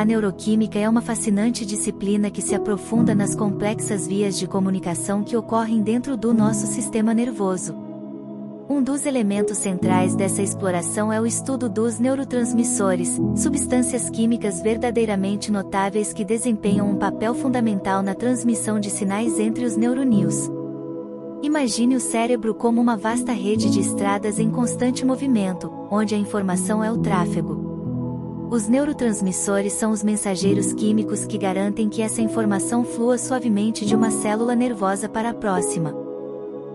A neuroquímica é uma fascinante disciplina que se aprofunda nas complexas vias de comunicação que ocorrem dentro do nosso sistema nervoso. Um dos elementos centrais dessa exploração é o estudo dos neurotransmissores, substâncias químicas verdadeiramente notáveis que desempenham um papel fundamental na transmissão de sinais entre os neurônios. Imagine o cérebro como uma vasta rede de estradas em constante movimento, onde a informação é o tráfego. Os neurotransmissores são os mensageiros químicos que garantem que essa informação flua suavemente de uma célula nervosa para a próxima.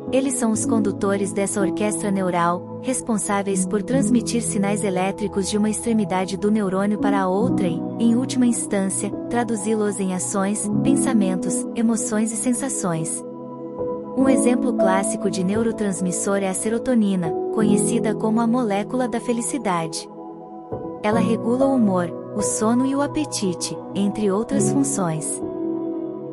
Eles são os condutores dessa orquestra neural, responsáveis por transmitir sinais elétricos de uma extremidade do neurônio para a outra e, em última instância, traduzi-los em ações, pensamentos, emoções e sensações. Um exemplo clássico de neurotransmissor é a serotonina, conhecida como a molécula da felicidade. Ela regula o humor, o sono e o apetite, entre outras funções.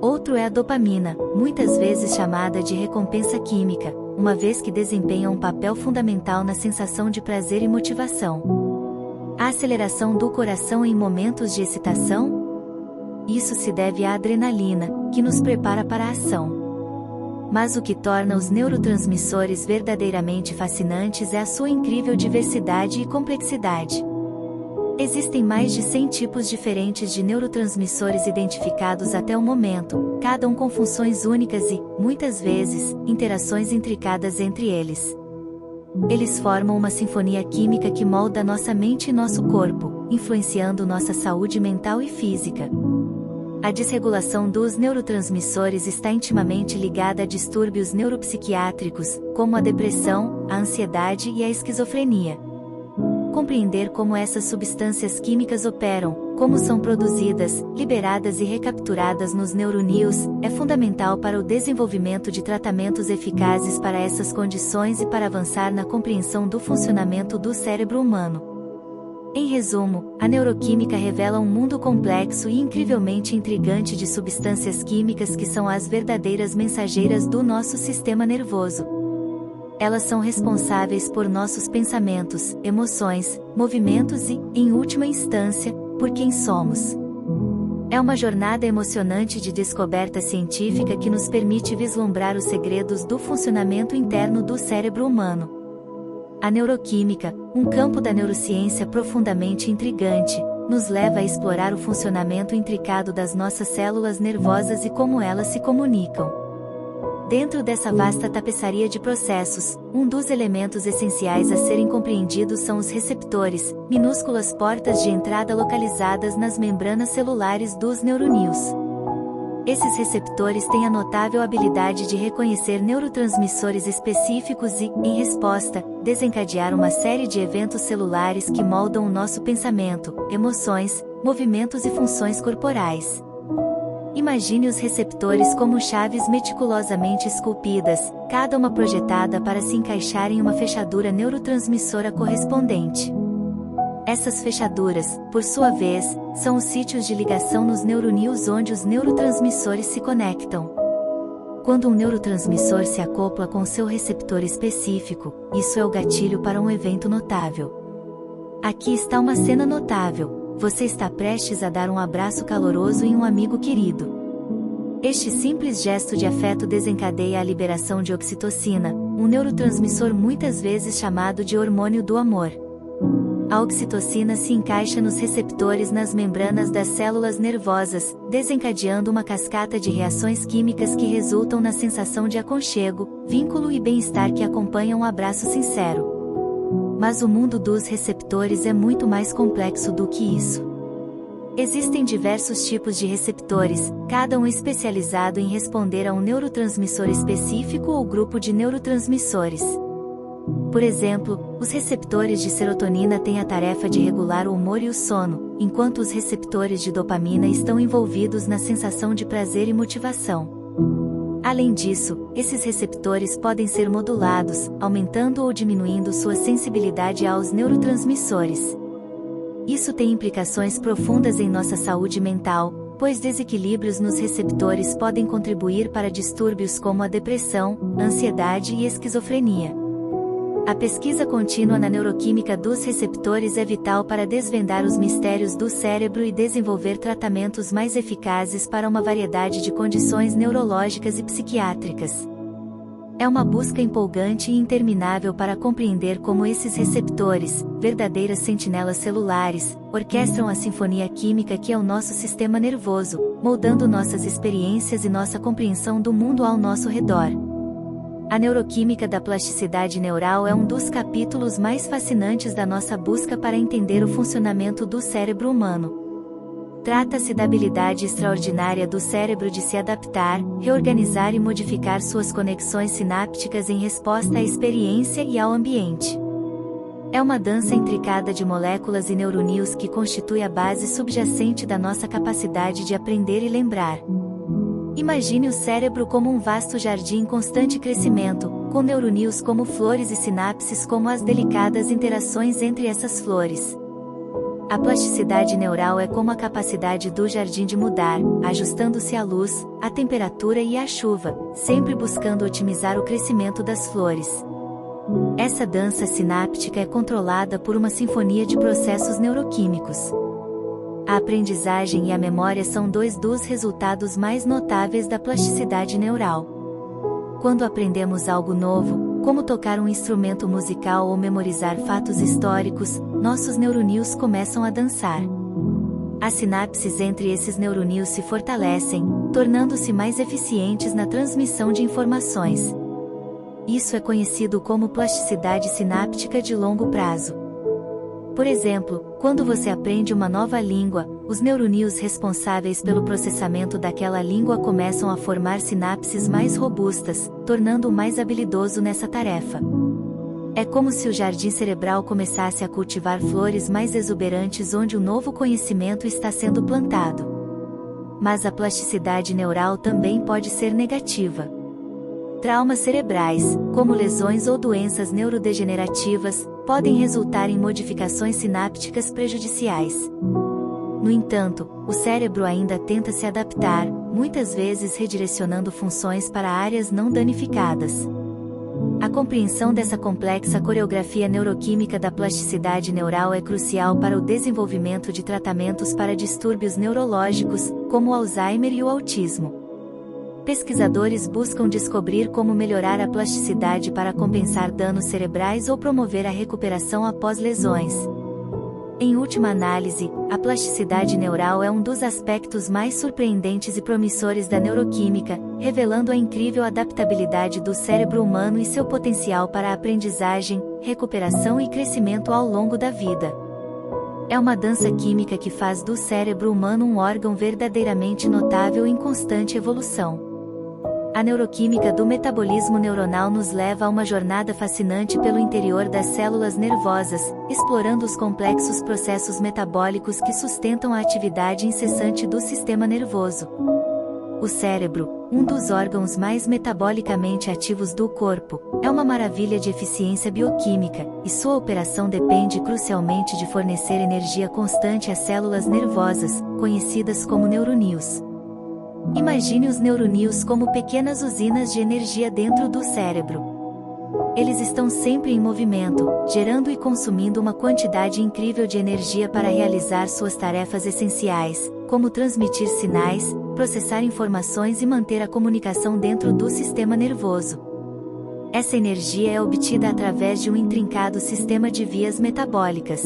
Outro é a dopamina, muitas vezes chamada de recompensa química, uma vez que desempenha um papel fundamental na sensação de prazer e motivação. A aceleração do coração em momentos de excitação? Isso se deve à adrenalina, que nos prepara para a ação. Mas o que torna os neurotransmissores verdadeiramente fascinantes é a sua incrível diversidade e complexidade. Existem mais de 100 tipos diferentes de neurotransmissores identificados até o momento, cada um com funções únicas e, muitas vezes, interações intricadas entre eles. Eles formam uma sinfonia química que molda nossa mente e nosso corpo, influenciando nossa saúde mental e física. A desregulação dos neurotransmissores está intimamente ligada a distúrbios neuropsiquiátricos, como a depressão, a ansiedade e a esquizofrenia. Compreender como essas substâncias químicas operam, como são produzidas, liberadas e recapturadas nos neurônios, é fundamental para o desenvolvimento de tratamentos eficazes para essas condições e para avançar na compreensão do funcionamento do cérebro humano. Em resumo, a neuroquímica revela um mundo complexo e incrivelmente intrigante de substâncias químicas que são as verdadeiras mensageiras do nosso sistema nervoso. Elas são responsáveis por nossos pensamentos, emoções, movimentos e, em última instância, por quem somos. É uma jornada emocionante de descoberta científica que nos permite vislumbrar os segredos do funcionamento interno do cérebro humano. A neuroquímica, um campo da neurociência profundamente intrigante, nos leva a explorar o funcionamento intricado das nossas células nervosas e como elas se comunicam. Dentro dessa vasta tapeçaria de processos, um dos elementos essenciais a serem compreendidos são os receptores, minúsculas portas de entrada localizadas nas membranas celulares dos neurônios. Esses receptores têm a notável habilidade de reconhecer neurotransmissores específicos e, em resposta, desencadear uma série de eventos celulares que moldam o nosso pensamento, emoções, movimentos e funções corporais. Imagine os receptores como chaves meticulosamente esculpidas, cada uma projetada para se encaixar em uma fechadura neurotransmissora correspondente. Essas fechaduras, por sua vez, são os sítios de ligação nos neurônios onde os neurotransmissores se conectam. Quando um neurotransmissor se acopla com seu receptor específico, isso é o gatilho para um evento notável. Aqui está uma cena notável. Você está prestes a dar um abraço caloroso em um amigo querido. Este simples gesto de afeto desencadeia a liberação de oxitocina, um neurotransmissor muitas vezes chamado de hormônio do amor. A oxitocina se encaixa nos receptores nas membranas das células nervosas, desencadeando uma cascata de reações químicas que resultam na sensação de aconchego, vínculo e bem-estar que acompanham um abraço sincero. Mas o mundo dos receptores é muito mais complexo do que isso. Existem diversos tipos de receptores, cada um especializado em responder a um neurotransmissor específico ou grupo de neurotransmissores. Por exemplo, os receptores de serotonina têm a tarefa de regular o humor e o sono, enquanto os receptores de dopamina estão envolvidos na sensação de prazer e motivação. Além disso, esses receptores podem ser modulados, aumentando ou diminuindo sua sensibilidade aos neurotransmissores. Isso tem implicações profundas em nossa saúde mental, pois desequilíbrios nos receptores podem contribuir para distúrbios como a depressão, ansiedade e esquizofrenia. A pesquisa contínua na neuroquímica dos receptores é vital para desvendar os mistérios do cérebro e desenvolver tratamentos mais eficazes para uma variedade de condições neurológicas e psiquiátricas. É uma busca empolgante e interminável para compreender como esses receptores, verdadeiras sentinelas celulares, orquestram a sinfonia química que é o nosso sistema nervoso, moldando nossas experiências e nossa compreensão do mundo ao nosso redor. A neuroquímica da plasticidade neural é um dos capítulos mais fascinantes da nossa busca para entender o funcionamento do cérebro humano. Trata-se da habilidade extraordinária do cérebro de se adaptar, reorganizar e modificar suas conexões sinápticas em resposta à experiência e ao ambiente. É uma dança intricada de moléculas e neurônios que constitui a base subjacente da nossa capacidade de aprender e lembrar. Imagine o cérebro como um vasto jardim em constante crescimento, com neurônios como flores e sinapses como as delicadas interações entre essas flores. A plasticidade neural é como a capacidade do jardim de mudar, ajustando-se à luz, à temperatura e à chuva, sempre buscando otimizar o crescimento das flores. Essa dança sináptica é controlada por uma sinfonia de processos neuroquímicos. A aprendizagem e a memória são dois dos resultados mais notáveis da plasticidade neural. Quando aprendemos algo novo, como tocar um instrumento musical ou memorizar fatos históricos, nossos neurônios começam a dançar. As sinapses entre esses neurônios se fortalecem, tornando-se mais eficientes na transmissão de informações. Isso é conhecido como plasticidade sináptica de longo prazo. Por exemplo, quando você aprende uma nova língua, os neurônios responsáveis pelo processamento daquela língua começam a formar sinapses mais robustas, tornando-o mais habilidoso nessa tarefa. É como se o jardim cerebral começasse a cultivar flores mais exuberantes onde o novo conhecimento está sendo plantado. Mas a plasticidade neural também pode ser negativa. Traumas cerebrais, como lesões ou doenças neurodegenerativas, podem resultar em modificações sinápticas prejudiciais. No entanto, o cérebro ainda tenta se adaptar, muitas vezes redirecionando funções para áreas não danificadas. A compreensão dessa complexa coreografia neuroquímica da plasticidade neural é crucial para o desenvolvimento de tratamentos para distúrbios neurológicos, como o Alzheimer e o autismo. Pesquisadores buscam descobrir como melhorar a plasticidade para compensar danos cerebrais ou promover a recuperação após lesões. Em última análise, a plasticidade neural é um dos aspectos mais surpreendentes e promissores da neuroquímica, revelando a incrível adaptabilidade do cérebro humano e seu potencial para a aprendizagem, recuperação e crescimento ao longo da vida. É uma dança química que faz do cérebro humano um órgão verdadeiramente notável em constante evolução. A neuroquímica do metabolismo neuronal nos leva a uma jornada fascinante pelo interior das células nervosas, explorando os complexos processos metabólicos que sustentam a atividade incessante do sistema nervoso. O cérebro, um dos órgãos mais metabolicamente ativos do corpo, é uma maravilha de eficiência bioquímica, e sua operação depende crucialmente de fornecer energia constante às células nervosas, conhecidas como neurônios. Imagine os neurônios como pequenas usinas de energia dentro do cérebro. Eles estão sempre em movimento, gerando e consumindo uma quantidade incrível de energia para realizar suas tarefas essenciais, como transmitir sinais, processar informações e manter a comunicação dentro do sistema nervoso. Essa energia é obtida através de um intrincado sistema de vias metabólicas.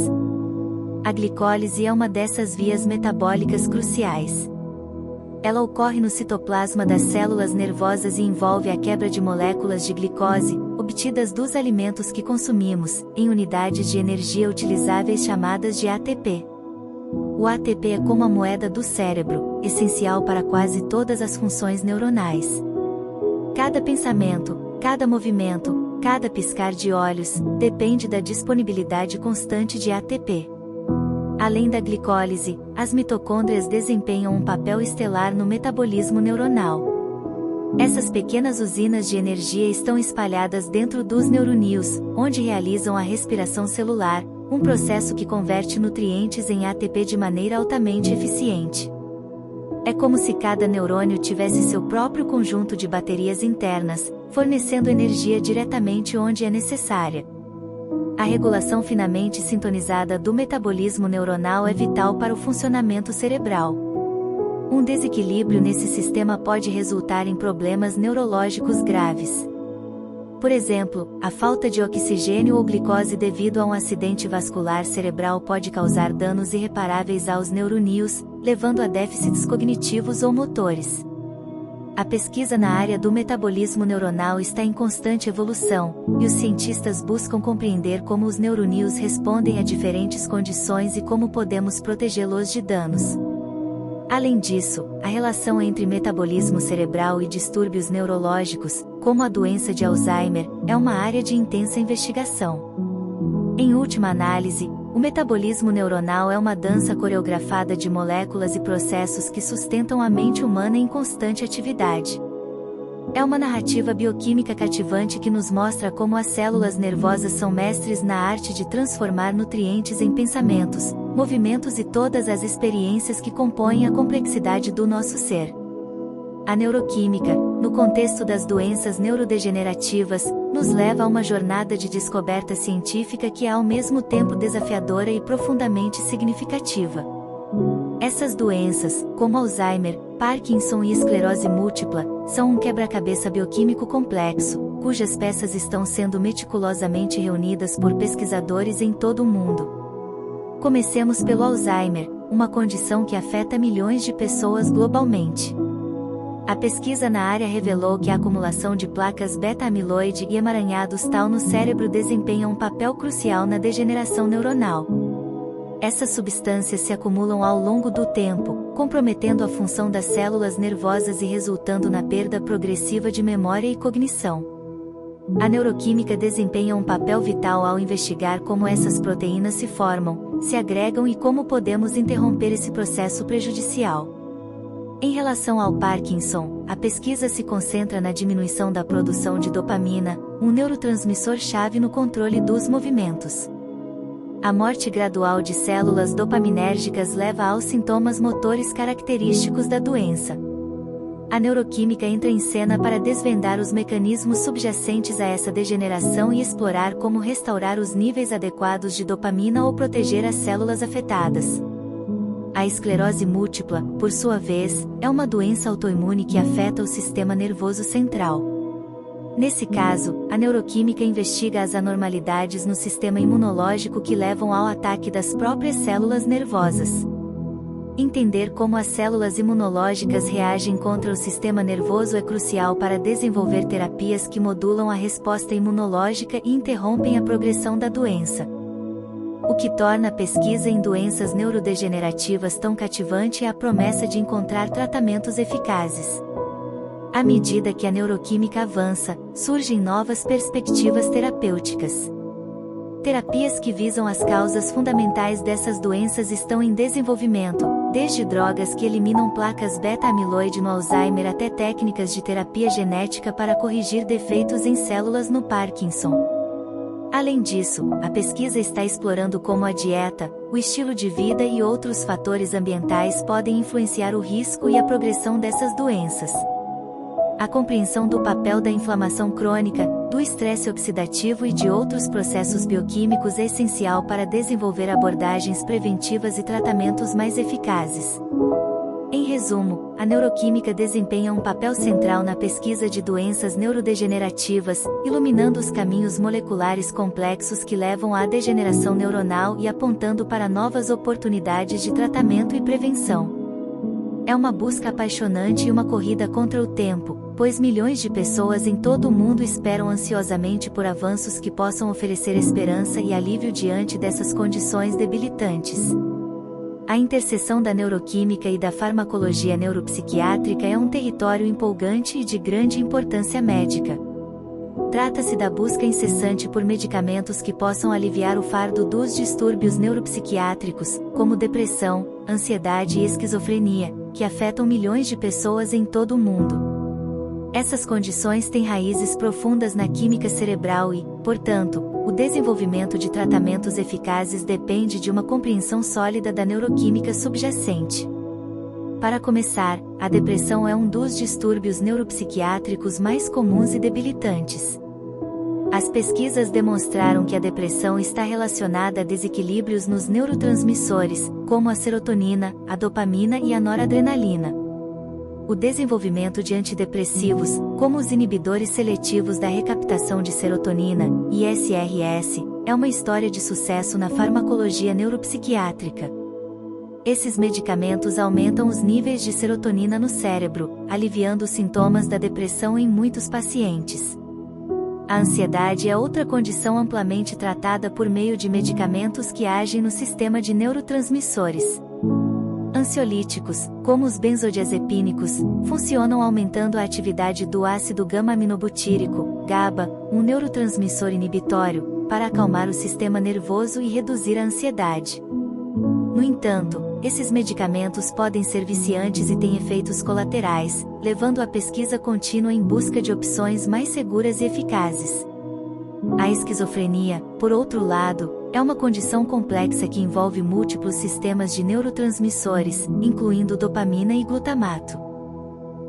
A glicólise é uma dessas vias metabólicas cruciais. Ela ocorre no citoplasma das células nervosas e envolve a quebra de moléculas de glicose, obtidas dos alimentos que consumimos, em unidades de energia utilizáveis chamadas de ATP. O ATP é como a moeda do cérebro, essencial para quase todas as funções neuronais. Cada pensamento, cada movimento, cada piscar de olhos, depende da disponibilidade constante de ATP. Além da glicólise, as mitocôndrias desempenham um papel estelar no metabolismo neuronal. Essas pequenas usinas de energia estão espalhadas dentro dos neurônios, onde realizam a respiração celular, um processo que converte nutrientes em ATP de maneira altamente eficiente. É como se cada neurônio tivesse seu próprio conjunto de baterias internas, fornecendo energia diretamente onde é necessária. A regulação finamente sintonizada do metabolismo neuronal é vital para o funcionamento cerebral. Um desequilíbrio nesse sistema pode resultar em problemas neurológicos graves. Por exemplo, a falta de oxigênio ou glicose devido a um acidente vascular cerebral pode causar danos irreparáveis aos neurônios, levando a déficits cognitivos ou motores. A pesquisa na área do metabolismo neuronal está em constante evolução, e os cientistas buscam compreender como os neurônios respondem a diferentes condições e como podemos protegê-los de danos. Além disso, a relação entre metabolismo cerebral e distúrbios neurológicos, como a doença de Alzheimer, é uma área de intensa investigação. Em última análise, o metabolismo neuronal é uma dança coreografada de moléculas e processos que sustentam a mente humana em constante atividade. É uma narrativa bioquímica cativante que nos mostra como as células nervosas são mestres na arte de transformar nutrientes em pensamentos, movimentos e todas as experiências que compõem a complexidade do nosso ser. A neuroquímica, no contexto das doenças neurodegenerativas, nos leva a uma jornada de descoberta científica que é ao mesmo tempo desafiadora e profundamente significativa. Essas doenças, como Alzheimer, Parkinson e esclerose múltipla, são um quebra-cabeça bioquímico complexo, cujas peças estão sendo meticulosamente reunidas por pesquisadores em todo o mundo. Comecemos pelo Alzheimer, uma condição que afeta milhões de pessoas globalmente. A pesquisa na área revelou que a acumulação de placas beta-amiloide e emaranhados tal no cérebro desempenha um papel crucial na degeneração neuronal. Essas substâncias se acumulam ao longo do tempo, comprometendo a função das células nervosas e resultando na perda progressiva de memória e cognição. A neuroquímica desempenha um papel vital ao investigar como essas proteínas se formam, se agregam e como podemos interromper esse processo prejudicial. Em relação ao Parkinson, a pesquisa se concentra na diminuição da produção de dopamina, um neurotransmissor-chave no controle dos movimentos. A morte gradual de células dopaminérgicas leva aos sintomas motores característicos da doença. A neuroquímica entra em cena para desvendar os mecanismos subjacentes a essa degeneração e explorar como restaurar os níveis adequados de dopamina ou proteger as células afetadas. A esclerose múltipla, por sua vez, é uma doença autoimune que afeta o sistema nervoso central. Nesse caso, a neuroquímica investiga as anormalidades no sistema imunológico que levam ao ataque das próprias células nervosas. Entender como as células imunológicas reagem contra o sistema nervoso é crucial para desenvolver terapias que modulam a resposta imunológica e interrompem a progressão da doença. O que torna a pesquisa em doenças neurodegenerativas tão cativante é a promessa de encontrar tratamentos eficazes. À medida que a neuroquímica avança, surgem novas perspectivas terapêuticas. Terapias que visam as causas fundamentais dessas doenças estão em desenvolvimento, desde drogas que eliminam placas beta-amiloide no Alzheimer até técnicas de terapia genética para corrigir defeitos em células no Parkinson. Além disso, a pesquisa está explorando como a dieta, o estilo de vida e outros fatores ambientais podem influenciar o risco e a progressão dessas doenças. A compreensão do papel da inflamação crônica, do estresse oxidativo e de outros processos bioquímicos é essencial para desenvolver abordagens preventivas e tratamentos mais eficazes. Em resumo, a neuroquímica desempenha um papel central na pesquisa de doenças neurodegenerativas, iluminando os caminhos moleculares complexos que levam à degeneração neuronal e apontando para novas oportunidades de tratamento e prevenção. É uma busca apaixonante e uma corrida contra o tempo, pois milhões de pessoas em todo o mundo esperam ansiosamente por avanços que possam oferecer esperança e alívio diante dessas condições debilitantes. A interseção da neuroquímica e da farmacologia neuropsiquiátrica é um território empolgante e de grande importância médica. Trata-se da busca incessante por medicamentos que possam aliviar o fardo dos distúrbios neuropsiquiátricos, como depressão, ansiedade e esquizofrenia, que afetam milhões de pessoas em todo o mundo. Essas condições têm raízes profundas na química cerebral e, portanto, o desenvolvimento de tratamentos eficazes depende de uma compreensão sólida da neuroquímica subjacente. Para começar, a depressão é um dos distúrbios neuropsiquiátricos mais comuns e debilitantes. As pesquisas demonstraram que a depressão está relacionada a desequilíbrios nos neurotransmissores, como a serotonina, a dopamina e a noradrenalina. O desenvolvimento de antidepressivos, como os inibidores seletivos da recaptação de serotonina, ISRS, é uma história de sucesso na farmacologia neuropsiquiátrica. Esses medicamentos aumentam os níveis de serotonina no cérebro, aliviando os sintomas da depressão em muitos pacientes. A ansiedade é outra condição amplamente tratada por meio de medicamentos que agem no sistema de neurotransmissores. Ansiolíticos, como os benzodiazepínicos, funcionam aumentando a atividade do ácido gama-aminobutírico, GABA, um neurotransmissor inibitório, para acalmar o sistema nervoso e reduzir a ansiedade. No entanto, esses medicamentos podem ser viciantes e têm efeitos colaterais, levando à pesquisa contínua em busca de opções mais seguras e eficazes. A esquizofrenia, por outro lado, é uma condição complexa que envolve múltiplos sistemas de neurotransmissores, incluindo dopamina e glutamato.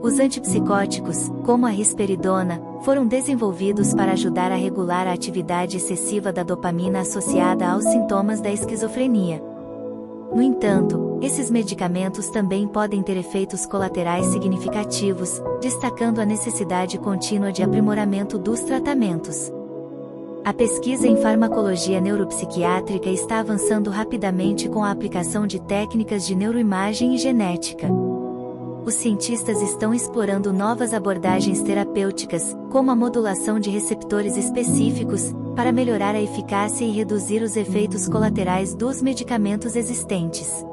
Os antipsicóticos, como a risperidona, foram desenvolvidos para ajudar a regular a atividade excessiva da dopamina associada aos sintomas da esquizofrenia. No entanto, esses medicamentos também podem ter efeitos colaterais significativos, destacando a necessidade contínua de aprimoramento dos tratamentos. A pesquisa em farmacologia neuropsiquiátrica está avançando rapidamente com a aplicação de técnicas de neuroimagem e genética. Os cientistas estão explorando novas abordagens terapêuticas, como a modulação de receptores específicos, para melhorar a eficácia e reduzir os efeitos colaterais dos medicamentos existentes.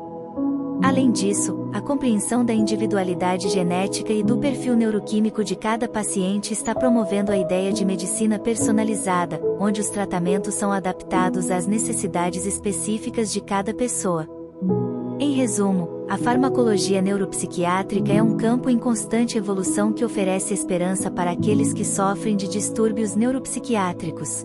Além disso, a compreensão da individualidade genética e do perfil neuroquímico de cada paciente está promovendo a ideia de medicina personalizada, onde os tratamentos são adaptados às necessidades específicas de cada pessoa. Em resumo, a farmacologia neuropsiquiátrica é um campo em constante evolução que oferece esperança para aqueles que sofrem de distúrbios neuropsiquiátricos.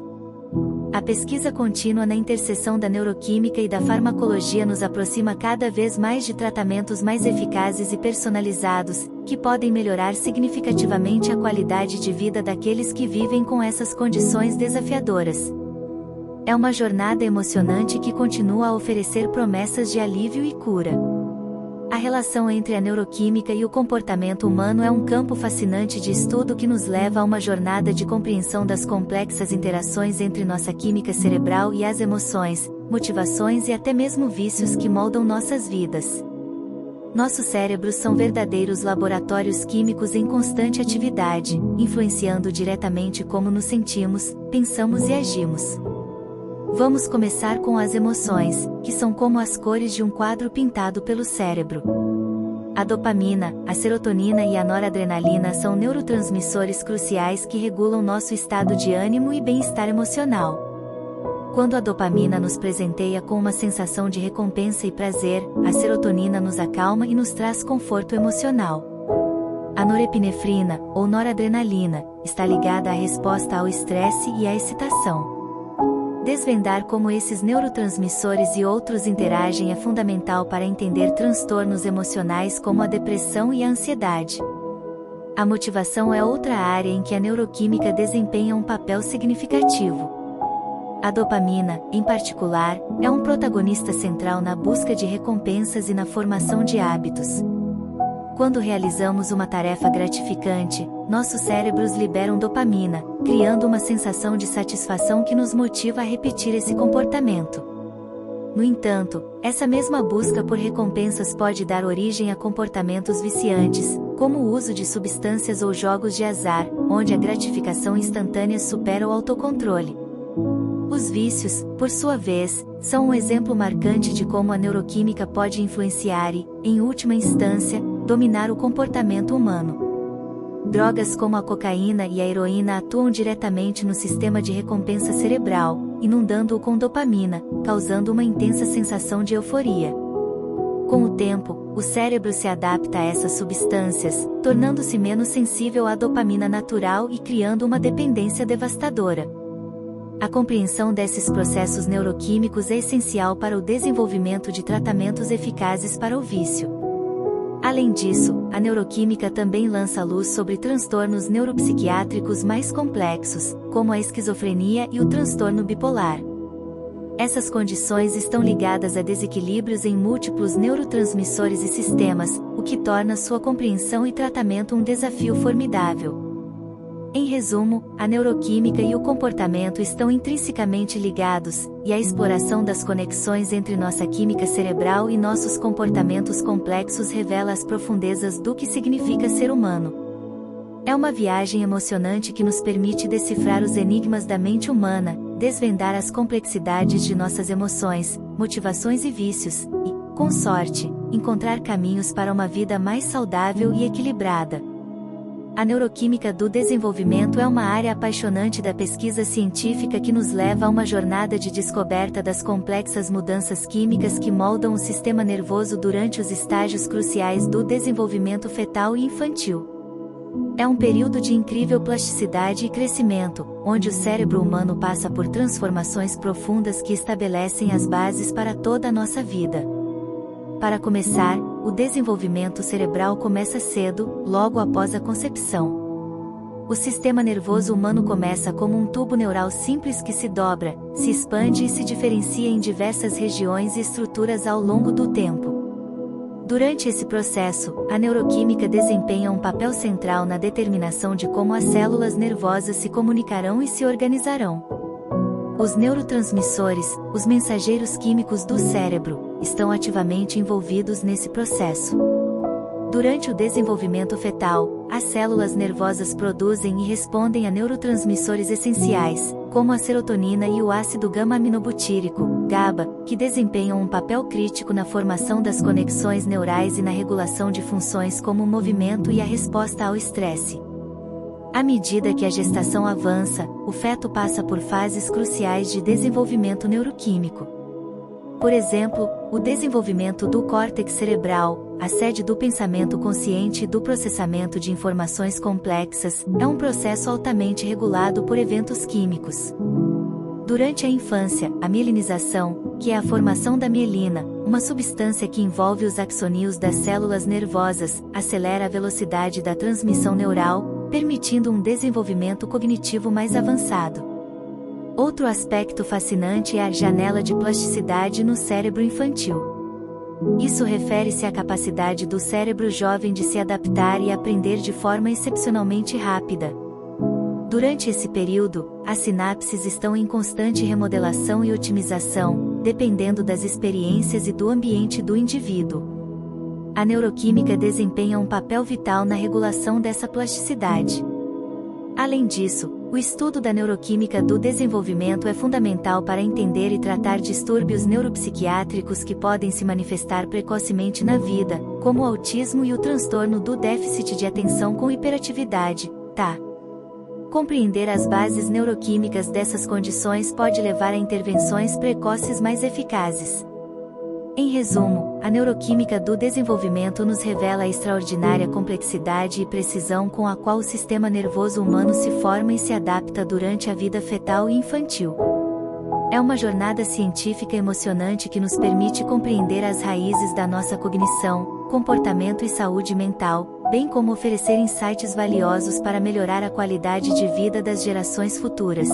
A pesquisa contínua na interseção da neuroquímica e da farmacologia nos aproxima cada vez mais de tratamentos mais eficazes e personalizados, que podem melhorar significativamente a qualidade de vida daqueles que vivem com essas condições desafiadoras. É uma jornada emocionante que continua a oferecer promessas de alívio e cura. A relação entre a neuroquímica e o comportamento humano é um campo fascinante de estudo que nos leva a uma jornada de compreensão das complexas interações entre nossa química cerebral e as emoções, motivações e até mesmo vícios que moldam nossas vidas. Nossos cérebros são verdadeiros laboratórios químicos em constante atividade, influenciando diretamente como nos sentimos, pensamos e agimos. Vamos começar com as emoções, que são como as cores de um quadro pintado pelo cérebro. A dopamina, a serotonina e a noradrenalina são neurotransmissores cruciais que regulam nosso estado de ânimo e bem-estar emocional. Quando a dopamina nos presenteia com uma sensação de recompensa e prazer, a serotonina nos acalma e nos traz conforto emocional. A norepinefrina, ou noradrenalina, está ligada à resposta ao estresse e à excitação. Desvendar como esses neurotransmissores e outros interagem é fundamental para entender transtornos emocionais como a depressão e a ansiedade. A motivação é outra área em que a neuroquímica desempenha um papel significativo. A dopamina, em particular, é um protagonista central na busca de recompensas e na formação de hábitos. Quando realizamos uma tarefa gratificante, nossos cérebros liberam dopamina, criando uma sensação de satisfação que nos motiva a repetir esse comportamento. No entanto, essa mesma busca por recompensas pode dar origem a comportamentos viciantes, como o uso de substâncias ou jogos de azar, onde a gratificação instantânea supera o autocontrole. Os vícios, por sua vez, são um exemplo marcante de como a neuroquímica pode influenciar e, em última instância, dominar o comportamento humano. Drogas como a cocaína e a heroína atuam diretamente no sistema de recompensa cerebral, inundando-o com dopamina, causando uma intensa sensação de euforia. Com o tempo, o cérebro se adapta a essas substâncias, tornando-se menos sensível à dopamina natural e criando uma dependência devastadora. A compreensão desses processos neuroquímicos é essencial para o desenvolvimento de tratamentos eficazes para o vício. Além disso, a neuroquímica também lança luz sobre transtornos neuropsiquiátricos mais complexos, como a esquizofrenia e o transtorno bipolar. Essas condições estão ligadas a desequilíbrios em múltiplos neurotransmissores e sistemas, o que torna sua compreensão e tratamento um desafio formidável. Em resumo, a neuroquímica e o comportamento estão intrinsecamente ligados, e a exploração das conexões entre nossa química cerebral e nossos comportamentos complexos revela as profundezas do que significa ser humano. É uma viagem emocionante que nos permite decifrar os enigmas da mente humana, desvendar as complexidades de nossas emoções, motivações e vícios, e, com sorte, encontrar caminhos para uma vida mais saudável e equilibrada. A neuroquímica do desenvolvimento é uma área apaixonante da pesquisa científica que nos leva a uma jornada de descoberta das complexas mudanças químicas que moldam o sistema nervoso durante os estágios cruciais do desenvolvimento fetal e infantil. É um período de incrível plasticidade e crescimento, onde o cérebro humano passa por transformações profundas que estabelecem as bases para toda a nossa vida. Para começar, o desenvolvimento cerebral começa cedo, logo após a concepção. O sistema nervoso humano começa como um tubo neural simples que se dobra, se expande e se diferencia em diversas regiões e estruturas ao longo do tempo. Durante esse processo, a neuroquímica desempenha um papel central na determinação de como as células nervosas se comunicarão e se organizarão. Os neurotransmissores, os mensageiros químicos do cérebro, estão ativamente envolvidos nesse processo. Durante o desenvolvimento fetal, as células nervosas produzem e respondem a neurotransmissores essenciais, como a serotonina e o ácido gama-aminobutírico, GABA, que desempenham um papel crítico na formação das conexões neurais e na regulação de funções como o movimento e a resposta ao estresse. À medida que a gestação avança, o feto passa por fases cruciais de desenvolvimento neuroquímico. Por exemplo, o desenvolvimento do córtex cerebral, a sede do pensamento consciente e do processamento de informações complexas, é um processo altamente regulado por eventos químicos. Durante a infância, a mielinização, que é a formação da mielina, uma substância que envolve os axônios das células nervosas, acelera a velocidade da transmissão neural, permitindo um desenvolvimento cognitivo mais avançado. Outro aspecto fascinante é a janela de plasticidade no cérebro infantil. Isso refere-se à capacidade do cérebro jovem de se adaptar e aprender de forma excepcionalmente rápida. Durante esse período, as sinapses estão em constante remodelação e otimização, dependendo das experiências e do ambiente do indivíduo. A neuroquímica desempenha um papel vital na regulação dessa plasticidade. Além disso, o estudo da neuroquímica do desenvolvimento é fundamental para entender e tratar distúrbios neuropsiquiátricos que podem se manifestar precocemente na vida, como o autismo e o transtorno do déficit de atenção com hiperatividade, TAH. Compreender as bases neuroquímicas dessas condições pode levar a intervenções precoces mais eficazes. Em resumo, a neuroquímica do desenvolvimento nos revela a extraordinária complexidade e precisão com a qual o sistema nervoso humano se forma e se adapta durante a vida fetal e infantil. É uma jornada científica emocionante que nos permite compreender as raízes da nossa cognição, comportamento e saúde mental, bem como oferecer insights valiosos para melhorar a qualidade de vida das gerações futuras.